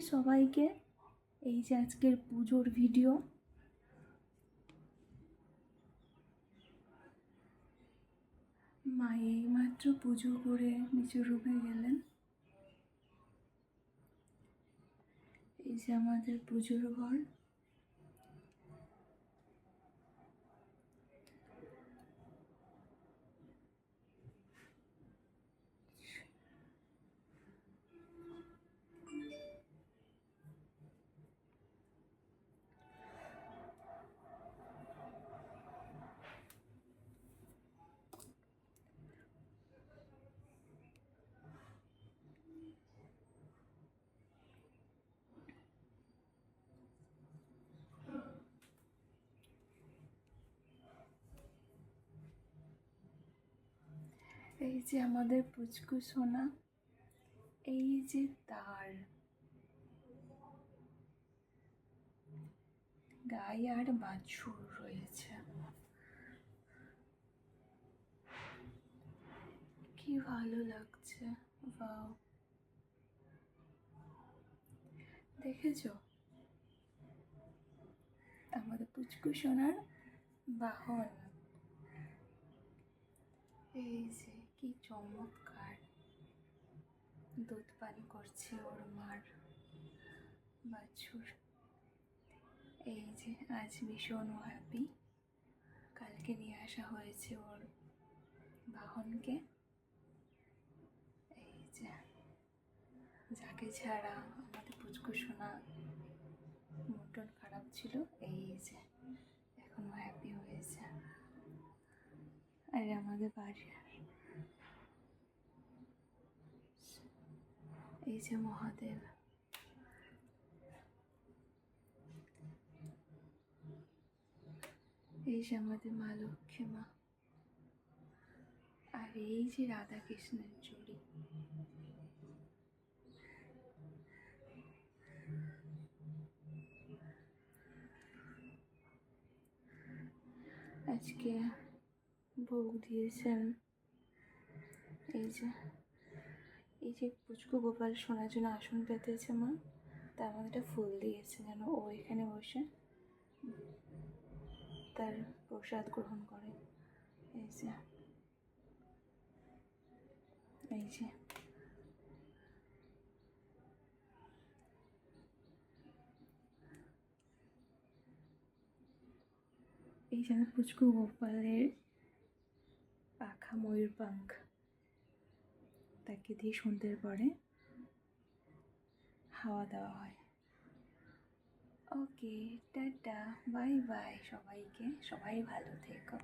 সবাইকে। এই যে আজকের পুজোর ভিডিও। মা এইমাত্র পুজো করে নিচের রুমে গেলেন। এই যে আমাদের পুজোর ঘর। এই যে আমাদের পুচকু সোনা। এই যে তার গায়ে আর বাছুর রয়েছে। কি ভালো লাগছে। বাহ, দেখেছো আমাদের পুচকু সোনার বাহন। এই যে কি চমৎকার দুধ পান করছে ওর মার বাছুর। এই যে আজ ভীষণ হ্যাপি। কালকে নিয়ে আসা হয়েছে ওর বাহনকে। এই যে যাকে ছাড়া আমাদের পুচকু সোনা মন খারাপ ছিল, এই যে এখন হ্যাপি হয়েছে। আর আমাদের বাড়ি এই যে মহাদেব। এই যে আমাদের মা লক্ষ্মী মা। আর এই যে রাধা কৃষ্ণের জুড়ি। আজকে ভোগ দিয়েছেন। এই যে পুচকু গোপাল শোনার জন্য আসন পেতেছে মা, তার মধ্যে একটা ফুল দিয়েছে যেন ও এখানে বসে তার প্রসাদ গ্রহণ করে। এই যে এই যে এই যে পুচকু গোপালের পাখা ময়ূর পাঙ্খ, তাকে দিয়ে সন্ধ্যের পরে হাওয়া দেওয়া হয়। ওকে, টাটা, বাই বাই সবাইকে। সবাই ভালো থেকো।